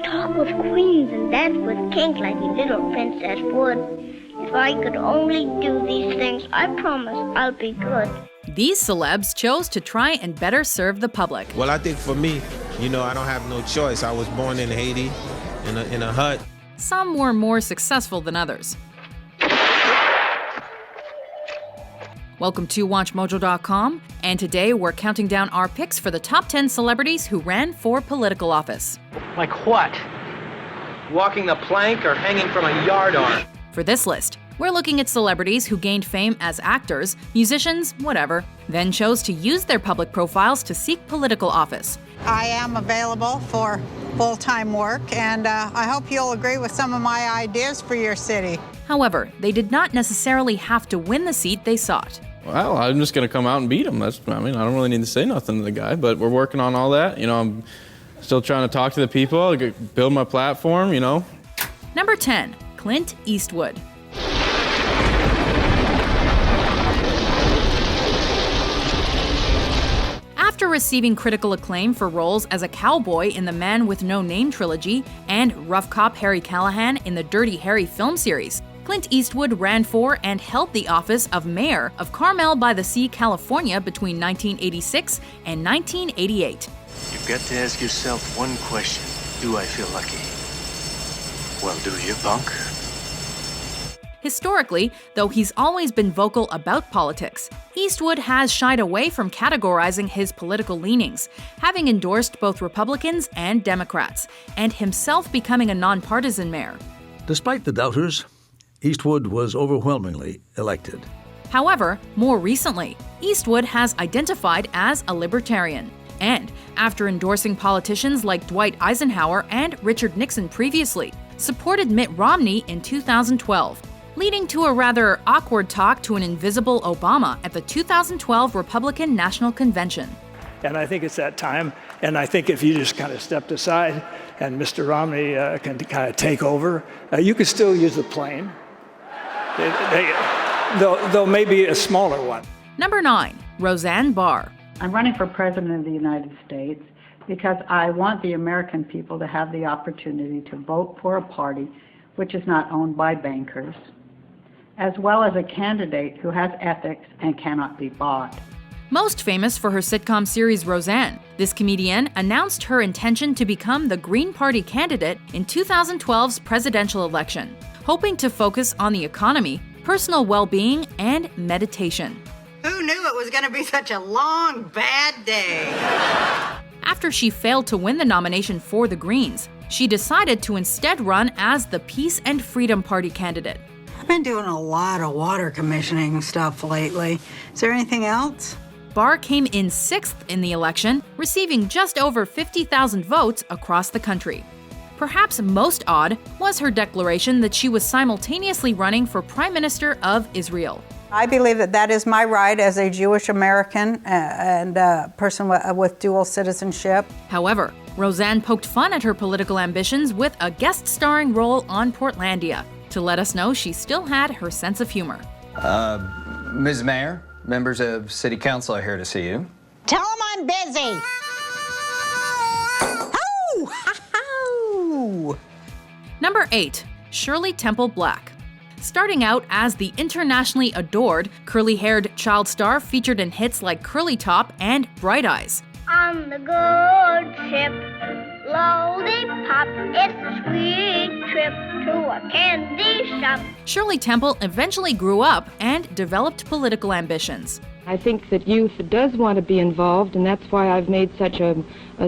talk with queens and dance with kings like a little princess would. If I could only do these things, I promise I'll be good. These celebs chose to try and better serve the public. Well, I think for me, I don't have no choice. I was born in Haiti, in a hut. Some were more successful than others. Welcome to WatchMojo.com, and today we're counting down our picks for the top 10 celebrities who ran for political office. Like what? Walking the plank or hanging from a yard arm? For this list, we're looking at celebrities who gained fame as actors, musicians, whatever, then chose to use their public profiles to seek political office. I am available for full-time work, and I hope you'll agree with some of my ideas for your city. However, they did not necessarily have to win the seat they sought. Well, I'm just going to come out and beat him. I don't really need to say nothing to the guy, but we're working on all that. I'm still trying to talk to the people, build my platform, Number 10, Clint Eastwood. After receiving critical acclaim for roles as a cowboy in the Man with No Name trilogy and rough cop Harry Callahan in the Dirty Harry film series, Clint Eastwood ran for and held the office of mayor of Carmel by the Sea, California between 1986 and 1988. You've got to ask yourself one question. Do I feel lucky? Well, do you, punk? Historically, though he's always been vocal about politics, Eastwood has shied away from categorizing his political leanings, having endorsed both Republicans and Democrats, and himself becoming a nonpartisan mayor. Despite the doubters, Eastwood was overwhelmingly elected. However, more recently, Eastwood has identified as a libertarian. And, after endorsing politicians like Dwight Eisenhower and Richard Nixon previously, supported Mitt Romney in 2012, leading to a rather awkward talk to an invisible Obama at the 2012 Republican National Convention. And I think it's that time, and I think if you just kind of stepped aside and Mr. Romney can kind of take over, you could still use the plane, though maybe a smaller one. Number 9, Roseanne Barr. I'm running for President of the United States because I want the American people to have the opportunity to vote for a party which is not owned by bankers, as well as a candidate who has ethics and cannot be bought. Most famous for her sitcom series Roseanne, this comedian announced her intention to become the Green Party candidate in 2012's presidential election, hoping to focus on the economy, personal well-being, and meditation. Who knew it was going to be such a long, bad day? After she failed to win the nomination for the Greens, she decided to instead run as the Peace and Freedom Party candidate. I've been doing a lot of water commissioning stuff lately. Is there anything else? Barr came in 6th in the election, receiving just over 50,000 votes across the country. Perhaps most odd was her declaration that she was simultaneously running for Prime Minister of Israel. I believe that is my right as a Jewish American and a person with dual citizenship. However, Roseanne poked fun at her political ambitions with a guest starring role on Portlandia to let us know she still had her sense of humor. Ms. Mayor, members of City Council are here to see you. Tell them I'm busy. Number 8, Shirley Temple Black. Starting out as the internationally adored curly-haired child star featured in hits like Curly Top and Bright Eyes. On the good ship, lollipop, it's a sweet trip to a candy shop. Shirley Temple eventually grew up and developed political ambitions. I think that youth does want to be involved, and that's why I've made such a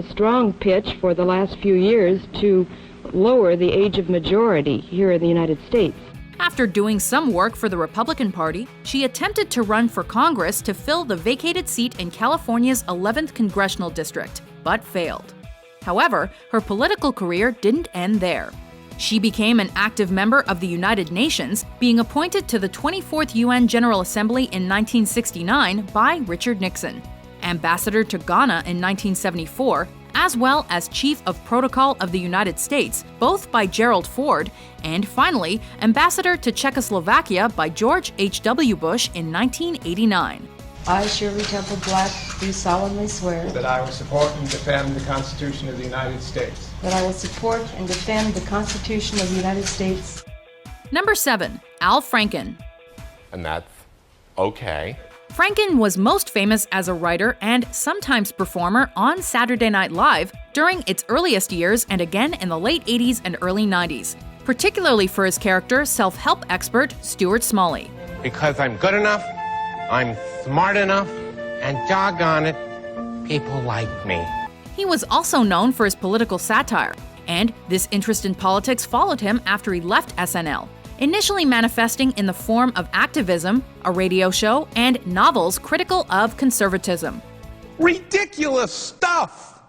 strong pitch for the last few years to lower the age of majority here in the United States. After doing some work for the Republican Party, she attempted to run for Congress to fill the vacated seat in California's 11th congressional district, but failed. However, her political career didn't end there. She became an active member of the United Nations, being appointed to the 24th UN General Assembly in 1969 by Richard Nixon, ambassador to Ghana in 1974, as well as Chief of Protocol of the United States, both by Gerald Ford, and finally, Ambassador to Czechoslovakia by George H.W. Bush in 1989. I, Shirley Temple Black, do solemnly swear that I will support and defend the Constitution of the United States. that I will support and defend the Constitution of the United States. Number 7. Al Franken. And that's okay. Franken was most famous as a writer and sometimes performer on Saturday Night Live during its earliest years and again in the late 80s and early 90s, particularly for his character, self-help expert Stuart Smalley. Because I'm good enough, I'm smart enough, and doggone it, people like me. He was also known for his political satire, and this interest in politics followed him after he left SNL, initially manifesting in the form of activism, a radio show, and novels critical of conservatism. Ridiculous stuff!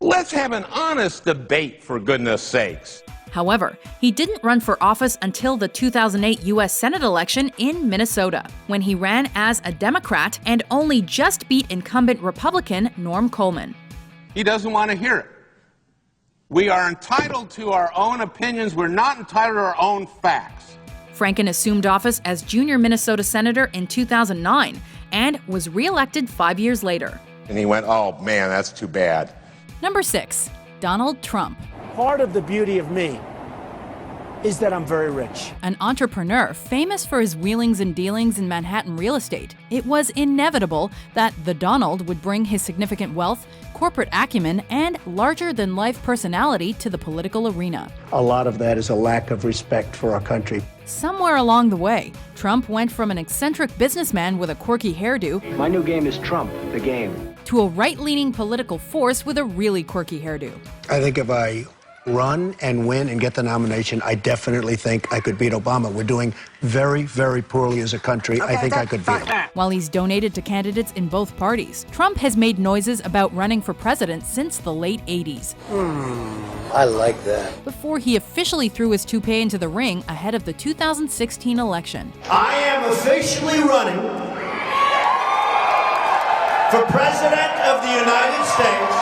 Let's have an honest debate, for goodness sakes. However, he didn't run for office until the 2008 U.S. Senate election in Minnesota, when he ran as a Democrat and only just beat incumbent Republican Norm Coleman. He doesn't want to hear it. We are entitled to our own opinions. We're not entitled to our own facts. Franken assumed office as junior Minnesota senator in 2009 and was re-elected 5 years later. And he went, oh man, that's too bad. Number 6. Donald Trump. Part of the beauty of me is that I'm very rich. An entrepreneur famous for his wheelings and dealings in Manhattan real estate, it was inevitable that the Donald would bring his significant wealth, corporate acumen, and larger-than-life personality to the political arena. A lot of that is a lack of respect for our country. Somewhere along the way, Trump went from an eccentric businessman with a quirky hairdo, My new game is Trump, the game, to a right-leaning political force with a really quirky hairdo. I think if I run and win and get the nomination, I definitely think I could beat Obama. We're doing very, very poorly as a country. I think I could beat him. While he's donated to candidates in both parties, Trump has made noises about running for president since the late 80s. I like that. Before he officially threw his toupee into the ring ahead of the 2016 election. I am officially running for President of the United States.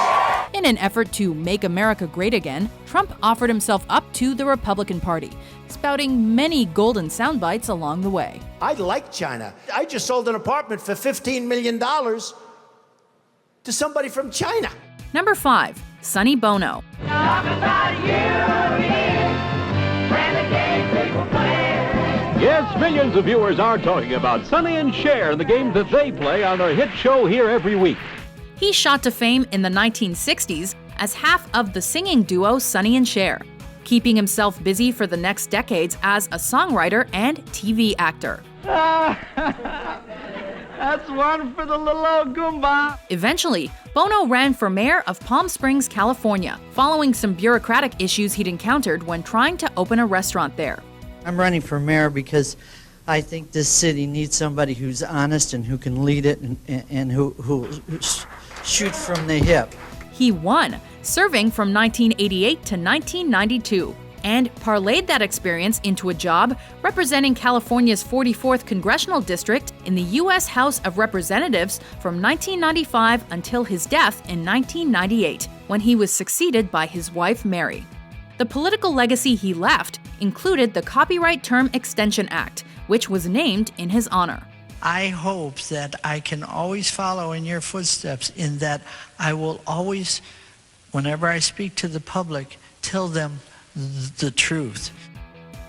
In an effort to make America great again, Trump offered himself up to the Republican Party, spouting many golden sound bites along the way. I like China. I just sold an apartment for $15 million to somebody from China. Number 5. Sonny Bono. Yes, millions of viewers are talking about Sonny and Cher and the game that they play on their hit show here every week. He shot to fame in the 1960s as half of the singing duo Sonny and Cher, keeping himself busy for the next decades as a songwriter and TV actor. That's one for the little old Goomba. Eventually, Bono ran for mayor of Palm Springs, California, following some bureaucratic issues he'd encountered when trying to open a restaurant there. I'm running for mayor because I think this city needs somebody who's honest and who can lead it and who shoot from the hip. He won, serving from 1988 to 1992, and parlayed that experience into a job representing California's 44th Congressional District in the U.S. House of Representatives from 1995 until his death in 1998, when he was succeeded by his wife, Mary. The political legacy he left included the Copyright Term Extension Act, which was named in his honor. I hope that I can always follow in your footsteps, in that I will always, whenever I speak to the public, tell them the truth.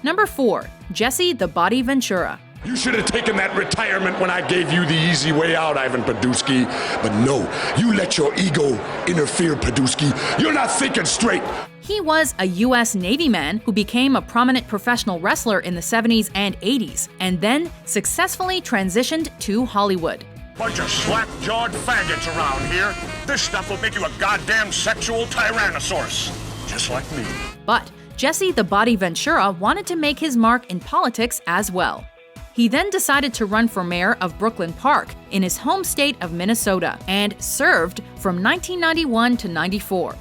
Number 4. Jesse the Body Ventura. You should have taken that retirement when I gave you the easy way out, Ivan Podusky. But no, you let your ego interfere, Podusky. You're not thinking straight. He was a U.S. Navy man who became a prominent professional wrestler in the 70s and 80s, and then successfully transitioned to Hollywood. Bunch of slack-jawed faggots around here. This stuff will make you a goddamn sexual tyrannosaurus. Just like me. But Jesse the Body Ventura wanted to make his mark in politics as well. He then decided to run for mayor of Brooklyn Park in his home state of Minnesota and served from 1991 to 94.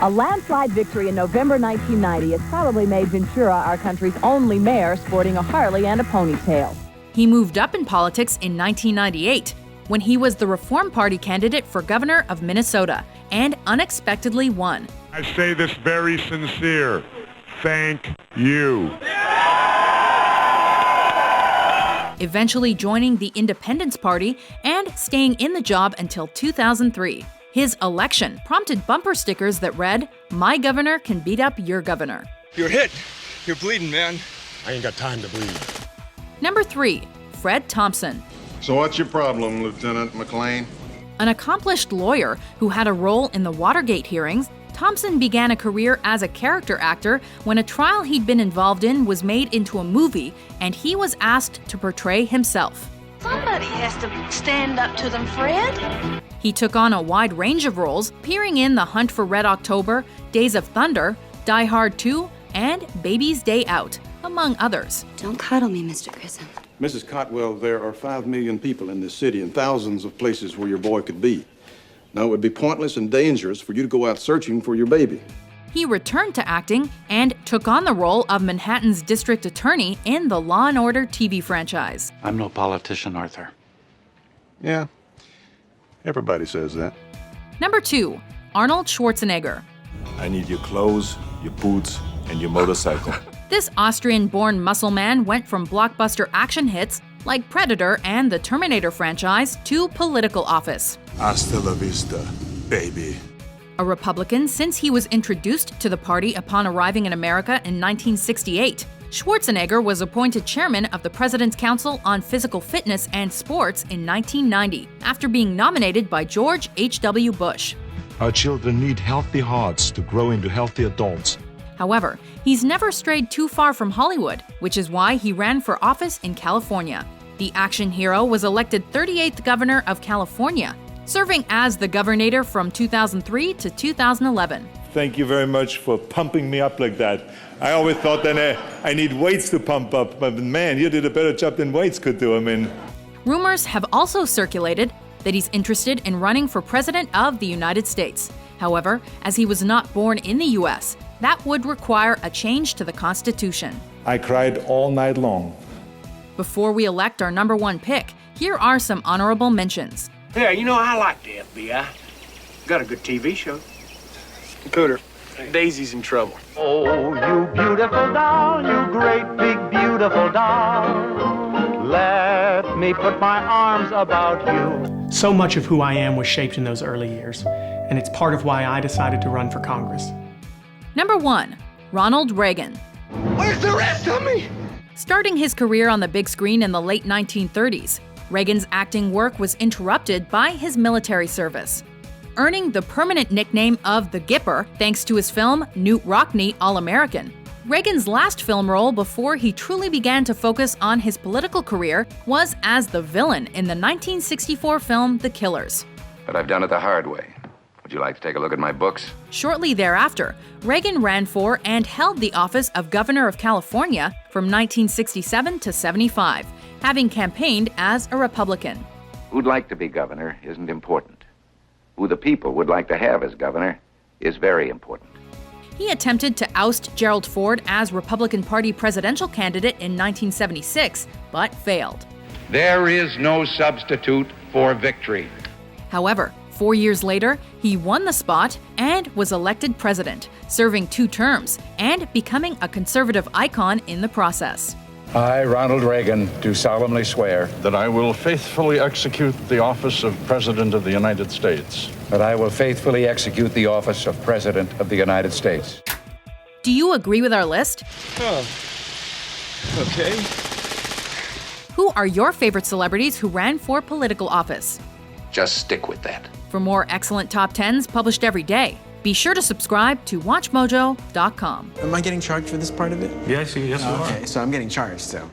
A landslide victory in November 1990 has probably made Ventura our country's only mayor sporting a Harley and a ponytail. He moved up in politics in 1998 when he was the Reform Party candidate for governor of Minnesota and unexpectedly won. I say this very sincere. Thank you. eventually joining the Independence Party and staying in the job until 2003. His election prompted bumper stickers that read, "My governor can beat up your governor." You're hit. You're bleeding, man. I ain't got time to bleed. Number 3, Fred Thompson. So what's your problem, Lieutenant McLean? An accomplished lawyer who had a role in the Watergate hearings, Thompson began a career as a character actor when a trial he'd been involved in was made into a movie and he was asked to portray himself. Somebody has to stand up to them, Fred. He took on a wide range of roles, appearing in The Hunt for Red October, Days of Thunder, Die Hard 2, and Baby's Day Out, among others. Don't cuddle me, Mr. Grissom. Mrs. Cotwell, there are 5 million people in this city and thousands of places where your boy could be. Now, it would be pointless and dangerous for you to go out searching for your baby. He returned to acting and took on the role of Manhattan's district attorney in the Law & Order TV franchise. I'm no politician, Arthur. Yeah, everybody says that. Number 2, Arnold Schwarzenegger. I need your clothes, your boots, and your motorcycle. This Austrian-born muscle man went from blockbuster action hits like Predator and the Terminator franchise to political office. Hasta la vista, baby. A Republican since he was introduced to the party upon arriving in America in 1968, Schwarzenegger was appointed chairman of the President's Council on Physical Fitness and Sports in 1990, after being nominated by George H.W. Bush. Our children need healthy hearts to grow into healthy adults. However, he's never strayed too far from Hollywood, which is why he ran for office in California. The action hero was elected 38th governor of California, serving as the governator from 2003 to 2011. Thank you very much for pumping me up like that. I always thought that I need weights to pump up, but man, you did a better job than weights could do. Rumors have also circulated that he's interested in running for president of the United States. However, as he was not born in the U.S., that would require a change to the Constitution. I cried all night long. Before we elect our number 1 pick, here are some honorable mentions. Yeah, you know, I like the FBI. Got a good TV show. Cooter, Daisy's in trouble. Oh, you beautiful doll, you great big beautiful doll. Let me put my arms about you. So much of who I am was shaped in those early years, and it's part of why I decided to run for Congress. Number 1, Ronald Reagan. Where's the rest of me? Starting his career on the big screen in the late 1930s, Reagan's acting work was interrupted by his military service. Earning the permanent nickname of the Gipper thanks to his film Newt Rockne All-American, Reagan's last film role before he truly began to focus on his political career was as the villain in the 1964 film The Killers. But I've done it the hard way. Would you like to take a look at my books? Shortly thereafter, Reagan ran for and held the office of Governor of California from 1967 to 75, having campaigned as a Republican. Who'd like to be governor isn't important. Who the people would like to have as governor is very important. He attempted to oust Gerald Ford as Republican Party presidential candidate in 1976, but failed. There is no substitute for victory. However, 4 years later, he won the spot and was elected president, serving 2 terms and becoming a conservative icon in the process. I, Ronald Reagan, do solemnly swear that I will faithfully execute the office of President of the United States. that I will faithfully execute the office of President of the United States. Do you agree with our list? Oh, okay. Who are your favorite celebrities who ran for political office? Just stick with that. For more excellent top 10s published every day, be sure to subscribe to WatchMojo.com. Am I getting charged for this part of it? Yes, you are. Okay, so I'm getting charged, so.